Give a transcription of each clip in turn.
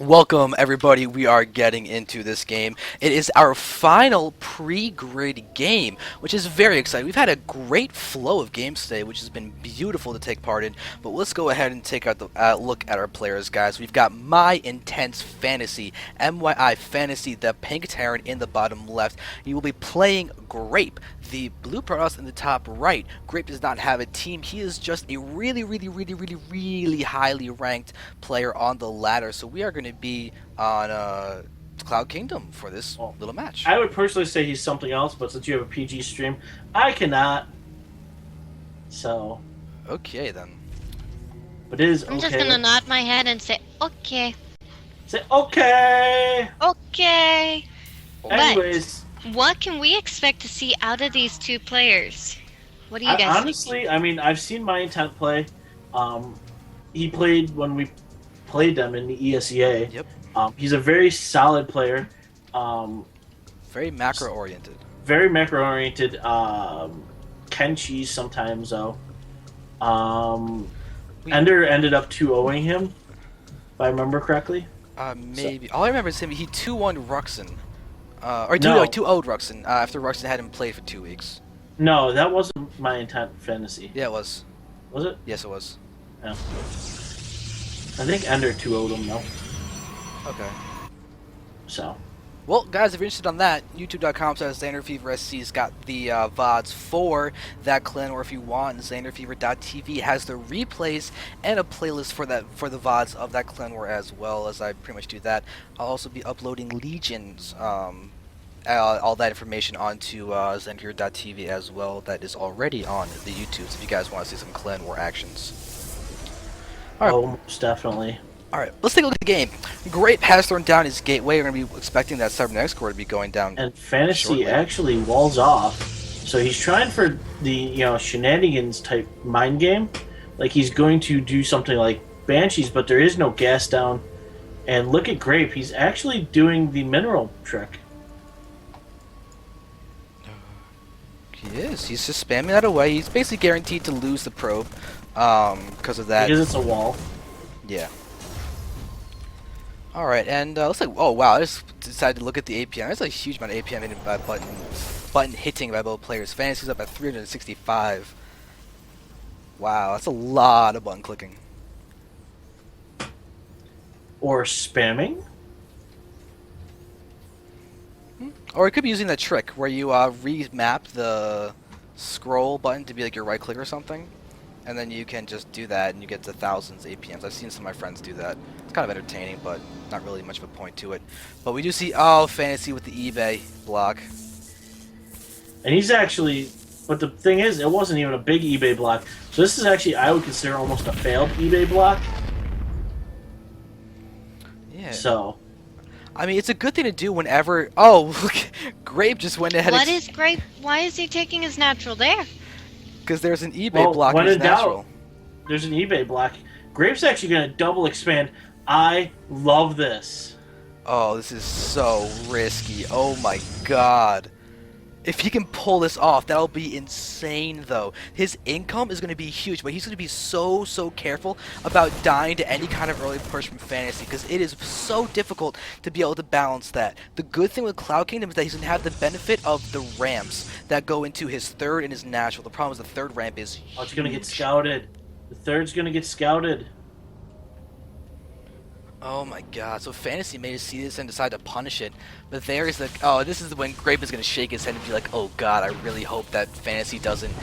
Welcome, everybody. We are getting into this game. It is our final pre-grid game, which is very exciting. We've had a great flow of games today, which has been beautiful to take part in. But let's go ahead and take a look at our players, guys. We've got MYi.Fantasy, MYi.Fantasy, the pink Terran in the bottom left. You will be playing Grape, the blue Protoss in the top right. Grape does not have a team. He is just a really highly ranked player on the ladder. So we are going to be on Cloud Kingdom for this Well, little match. I would personally say he's something else, but since you have a PG stream, I cannot. So, Okay, then. but it is I'm just gonna okay. nod my head and say, okay, Say okay. okay. Anyways, What can we expect to see out of these two players? What do you guys honestly, I mean, I've seen my intent play. Um, he played when we played them in the ESEA. Yep. He's a very solid player. Um, Very macro-oriented. very macro oriented. Can cheese sometimes though. We, Ender ended up 2-0ing him, if I remember correctly. maybe. All I remember is him. He 2-1 Ruxin. Or 2 No. 2-0'd Ruxin after Ruxin hadn't played for 2 weeks. No, that wasn't my intent fantasy. Yeah, it was. Was it? Yes, it was. No. I think Ender 2-0'd him though. Okay. So. Well, guys, if you're interested on that, youtube.com/XanderFeverSC's got the VODs for that clan, or if you want, XanderFever.tv has the replays and a playlist for the VODs of that clan war as well. As I pretty much do that, I'll also be uploading Legions, all that information onto XanderFever.tv as well. That is already on the YouTubes if you guys want to see some clan war actions. All right. Oh, most definitely. Alright, let's take a look at the game. Grape has thrown down his gateway. We're going to be expecting that cybernetic score to be going down. And Fantasy shortly. actually walls off. So he's trying for the, shenanigans type mind game. Like he's going to do something like Banshees, but there is no gas down. And look at Grape, he's actually doing the mineral trick. He is. He's just spamming that away. He's basically guaranteed to lose the probe because of that. Because it's a wall. Yeah. Alright, and looks like, oh wow, I just decided to look at the APM. There's a huge amount of APM hit by button hitting by both players. Fantasy's up at 365. Wow, that's a lot of button clicking. Or spamming. Or it could be using that trick where you remap the scroll button to be like your right click or something, and then you can just do that and you get to thousands of APMs. I've seen some of my friends do that. It's kind of entertaining, but not really much of a point to it. But we do see, oh, Fantasy with the eBay block. And he's actually, but the thing is, it wasn't even a big eBay block. So this is actually, I would consider almost a failed eBay block. Yeah. So, I mean, it's a good thing to do whenever. Oh, look, Grape just went ahead. What is Grape? Why is he taking his natural there? Because there's an eBay well, block when in in his natural. doubt, there's an eBay block. Grape's actually going to double expand. I love this. Oh, this is so risky. Oh my god. If he can pull this off, that'll be insane, though. His income is going to be huge, but he's going to be so careful about dying to any kind of early push from Fantasy, because it is so difficult to be able to balance that. The good thing with Cloud Kingdom is that he's going to have the benefit of the ramps that go into his third and his natural. The problem is the third ramp is huge. Oh, it's going to get scouted. The third's going to get scouted. Oh my god, so Fantasy may see this and decide to punish it, but there is the, oh, this is when Grape is going to shake his head and be like, oh god, I really hope that Fantasy doesn't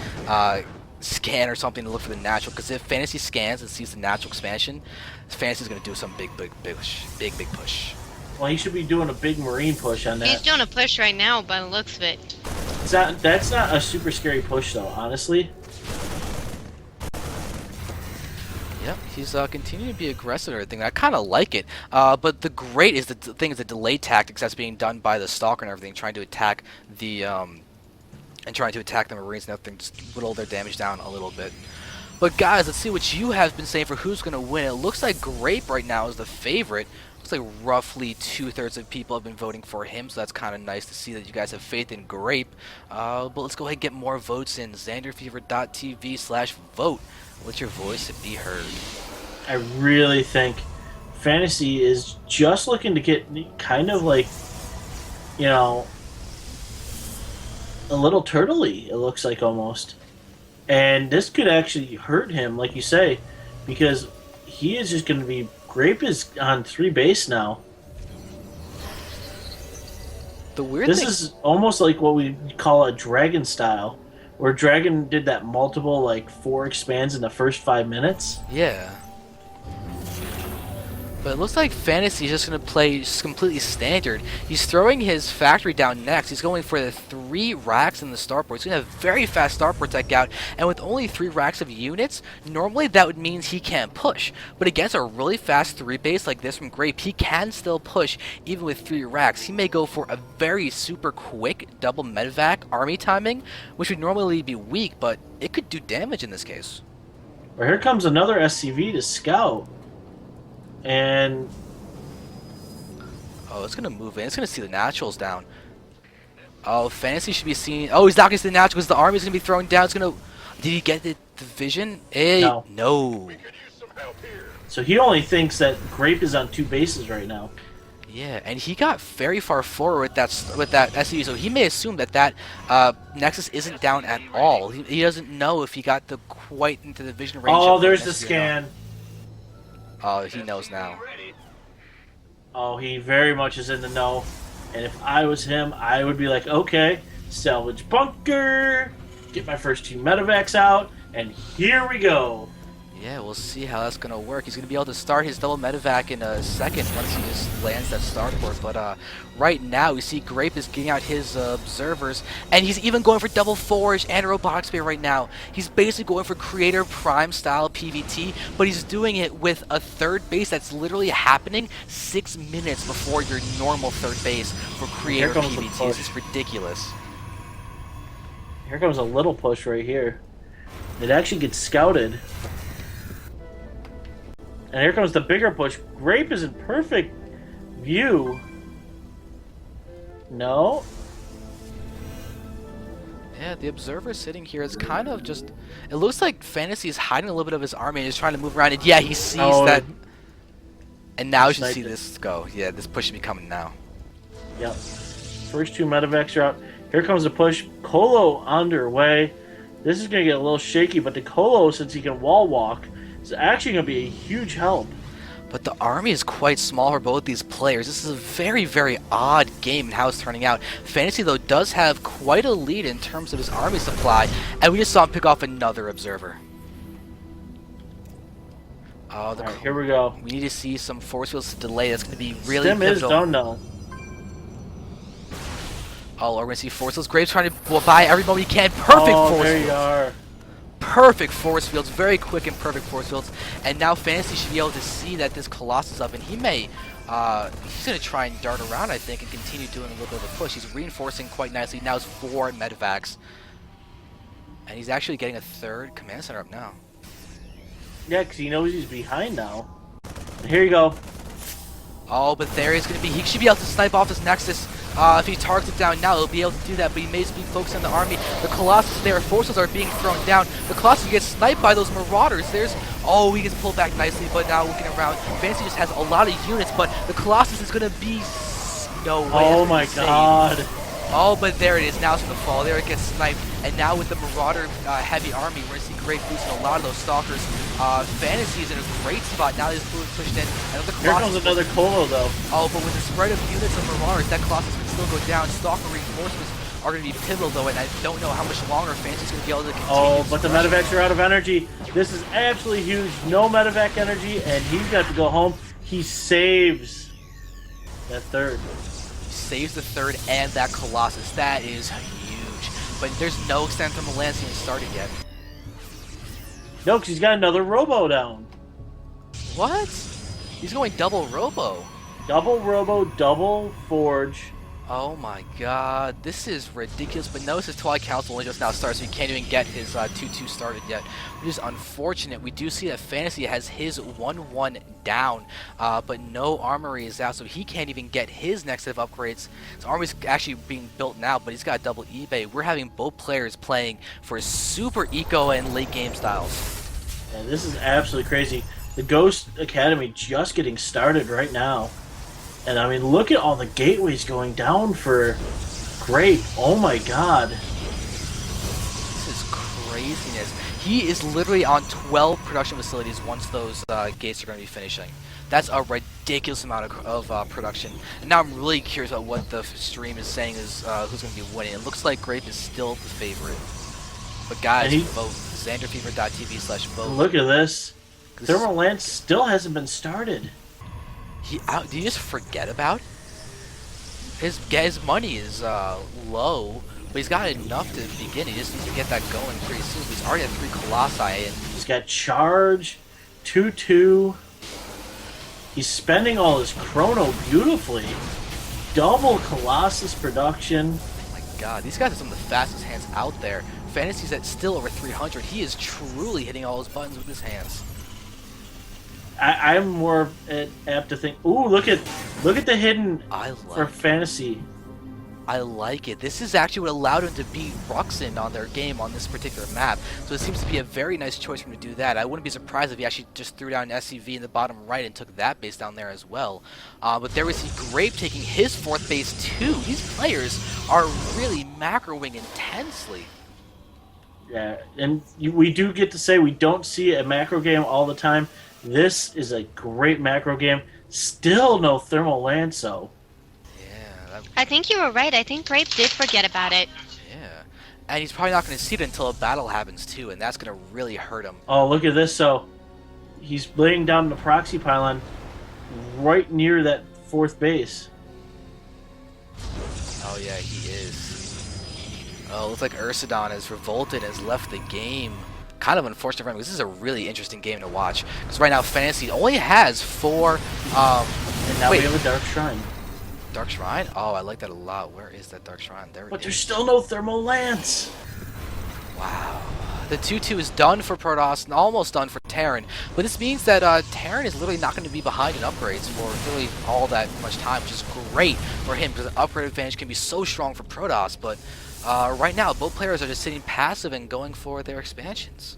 scan or something to look for the natural, because if Fantasy scans and sees the natural expansion, Fantasy's going to do some big push. Well, he should be doing a big marine push on He's that. doing a push right now by the looks of it. That's not a super scary push, though, honestly. Yep, he's continuing to be aggressive and everything. I kind of like it, but the great is the thing is the delay tactics that's being done by the Stalker and everything, trying to attack the Marines and everything, just whittle their damage down a little bit. But guys, let's see what you have been saying for who's going to win. It looks like Grape right now is the favorite. Looks like roughly 2/3 of people have been voting for him, so that's kind of nice to see that you guys have faith in Grape. But let's go ahead and get more votes in. XanderFever.tv/vote. Let your voice be heard. I really think Fantasy is just looking to get kind of like, you know, a little turtley, it looks like almost. And this could actually hurt him, like you say, because he is just going to be. Grape is on 3 base now. The weird This thing is almost like what we call a dragon style, where Dragon did that multiple, like, 4 expands in the first 5 minutes. yeah. But it looks like Fantasy is just going to play just completely standard. He's throwing his factory down next. He's going for the 3 racks in the starport. He's going to have very fast starport tech out. And with only 3 racks of units, normally that would mean he can't push. But against a really fast 3 base like this from Grape, he can still push even with 3 racks. He may go for a very super quick double medevac army timing, which would normally be weak, but it could do damage in this case. Well, here comes another SCV to scout. And Oh, it's going to move in. It's going to see the naturals down. Oh, Fantasy should be seeing... Oh, he's not going to see the naturals because the army's going to be thrown down. It's going to... Did he get the vision? No. So he only thinks that Grape is on 2 bases right now. Yeah, and he got very far forward with that SCV, so he may assume that Nexus isn't down at all. He doesn't know if he got quite into the vision range. Oh, there's the scan. Oh, he knows now. Oh, he very much is in the know. And if I was him, I would be like, okay, salvage bunker, get my first 2 medevacs out, and here we go. Yeah, we'll see how that's going to work. He's going to be able to start his double medevac in a second once he just lands that starport. But right now, we see Grape is getting out his observers, and he's even going for double forge and robotic spear right now. He's basically going for creator prime style PvT, but he's doing it with a 3rd base that's literally happening 6 minutes before your normal 3rd base for creator PvT. This is ridiculous. Here comes a little push right here. It actually gets scouted. And here comes the bigger push. Grape is in perfect view. No. Yeah, the observer sitting here is kind of just... It looks like Fantasy is hiding a little bit of his army and is trying to move around. And yeah, he sees that... And now you should see this go. Yeah, this push should be coming now. Yep. First 2 medevacs are out. Here comes the push. Colo underway. This is going to get a little shaky, but the Colo, since he can wall walk, is actually going to be a huge help. But the army is quite small for both these players. This is a very, very odd game in how it's turning out. Fantasy, though, does have quite a lead in terms of his army supply, and we just saw him pick off another observer. Oh, Alright, here we go. We need to see some force fields to delay. That's going to be really Stim is pivotal. don't know. Oh, we're going to see force fields. Grape's trying to buy every moment he can. Perfect force there fields. you are. Perfect force fields, very quick and perfect force fields, and now Fantasy should be able to see that this Colossus is up, and he may, he's going to try and dart around, I think, and continue doing a little bit of a push. He's reinforcing quite nicely. Now it's 4 medevacs, and he's actually getting a 3rd command center up now. Yeah, because he knows he's behind now. And here you go. Oh, but there he's going to be, he should be able to snipe off this Nexus. If he targets it down now, he'll be able to do that, but he may just be focused on the army. The Colossus there, forces are being thrown down. The Colossus gets sniped by those Marauders. Oh, he gets pulled back nicely, but now looking around, Fantasy just has a lot of units, but the Colossus is going to be... No way. Oh my god. Oh, but there it is. Now it's going to fall. There it gets sniped. And now with the Marauder heavy army, we're going to see Grape losing a lot of those Stalkers. Fantasy is in a great spot. Now he's pushed in. Here comes another Colo, though. Oh, but with the spread of units of Marauders, that Colossus can still go down. Stalker reinforcements are going to be pivotal, though, and I don't know how much longer Fantasy's going to be able to continue. Oh, but the medevacs are out of energy. This is absolutely huge. No medevac energy, and he's got to go home. He saves that 3rd. Saves the 3rd and that Colossus. That is huge. But there's no extent from the lance even started yet. No, because he's got another Robo down. What? He's going double Robo. Double Robo, double Forge. Oh my god, this is ridiculous. But notice his Twilight Council only just now started, so he can't even get his 2-2 started yet, which is unfortunate. We do see that Fantasy has his 1-1 down, but no Armory is out, so he can't even get his next set of upgrades. His army's actually being built now, but he's got double eBay. We're having both players playing for super eco and late game styles. And this is absolutely crazy. The Ghost Academy just getting started right now. And I mean, look at all the gateways going down for Grape. Oh my god. This is craziness. He is literally on 12 production facilities once those gates are going to be finishing. That's a ridiculous amount of production. And now I'm really curious about what the stream is saying is who's going to be winning. It looks like Grape is still the favorite. But guys, vote. XanderFever.tv/vote. Look at this. Thermal Lance still hasn't been started. Do you just forget about his money is low, but he's got enough to begin. He just needs to get that going pretty soon. He's already at 3 Colossi. And he's got Charge, 2-2. He's spending all his chrono beautifully. Double Colossus production. Oh my god, these guys are some of the fastest hands out there. Fantasy's at still over 300. He is truly hitting all his buttons with his hands. I'm more apt to think. Ooh, look at the hidden for Fantasy. I like it. This is actually what allowed him to beat Ruxin on their game on this particular map. So it seems to be a very nice choice for him to do that. I wouldn't be surprised if he actually just threw down an SCV in the bottom right and took that base down there as well. But there we see Grape taking his 4th base too. These players are really macroing intensely. Yeah, and we do get to say we don't see a macro game all the time. This is a great macro game. Still no Thermal Lanco. Yeah. I think you were right. I think Grape did forget about it. Yeah. And he's probably not going to see it until a battle happens too, and that's going to really hurt him. Oh, look at this. So he's laying down the proxy pylon right near that 4th base. Oh yeah, he is. Oh, looks like Ursidon has revolted and has left the game. Kind of unfortunate for him, because this is a really interesting game to watch. Because right now, Fantasy only has 4... and now we have a Dark Shrine. Dark Shrine? Oh, I like that a lot. Where is that Dark Shrine? There it is. But there's still no Thermal Lance. Wow. The 2-2 is done for Protoss and almost done for Terran. But this means that Terran is literally not going to be behind in upgrades for really all that much time, which is great for him, because an upgrade advantage can be so strong for Protoss. But right now, both players are just sitting passive and going for their expansions.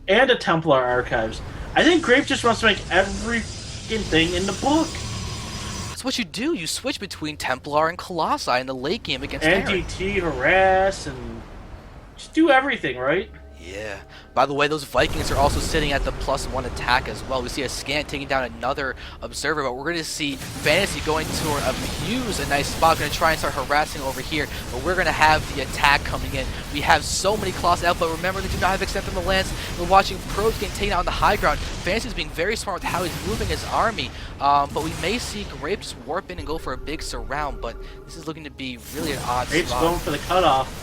And a Templar Archives. I think Grape just wants to make every thing in the book. That's what you do. You switch between Templar and Colossi in the late game against Terran. NDT, harass, and just do everything, right? Yeah. By the way, those Vikings are also sitting at the +1 attack as well. We see a Scan taking down another Observer, but we're going to see Fantasy going to abuse a nice spot. Going to try and start harassing over here, but we're going to have the attack coming in. We have so many Colossi out, but remember, they do not have Except from the Lance. We're watching Pros getting taken out on the high ground. Fantasy is being very smart with how he's moving his army, but we may see Grape just warp in and go for a big surround, but this is looking to be really an odd Grape's spot. going for the cutoff.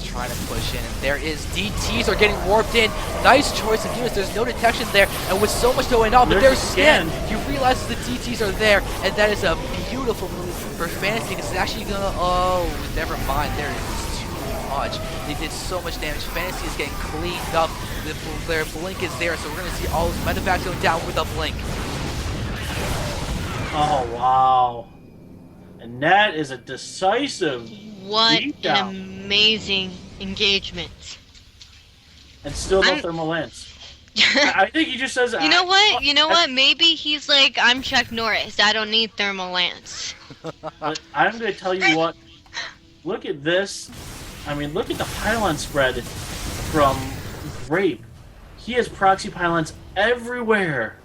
Trying to push in, and there is DTs are getting warped in. Nice choice of units. There's no detection there, and with so much going on, but there's Scan. He realizes the DTs are there, and that is a beautiful move for Fantasy, because it's actually gonna. Oh, never mind. There it is too much. They did so much damage. Fantasy is getting cleaned up. Their blink is there, so we're gonna see all those medevacs going down with a blink. Oh wow! And that is a decisive. What an amazing engagement. And still no Thermal Lance. I think he just says... You know what? You know what? Maybe he's like, I'm Chuck Norris. I don't need Thermal Lance. But I'm going to tell you what. Look at this. I mean, look at the pylon spread from Grape. He has proxy pylons everywhere.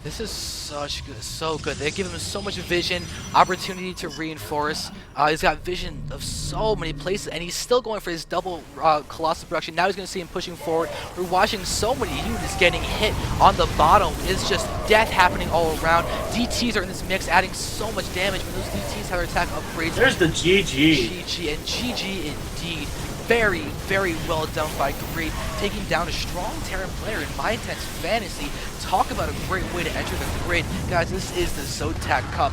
This is so good. They give him so much vision, opportunity to reinforce. He's got vision of so many places, and he's still going for his double Colossus production. Now he's going to see him pushing forward. We're watching so many units getting hit on the bottom. It's just death happening all around. DTs are in this mix, adding so much damage. When those DTs have their attack upgrades. There's the GG. GG, and GG indeed. Very, very well done by Grape, taking down a strong Terran player in MYi.Fantasy. Talk about a great way to enter the grid. Guys, this is the Zotac Cup.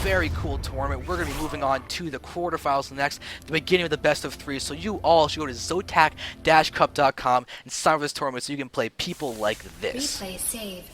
Very cool tournament. We're going to be moving on to the quarterfinals next, the beginning of the best of 3. So you all should go to zotac-cup.com and sign up for this tournament so you can play people like this. Replay saved.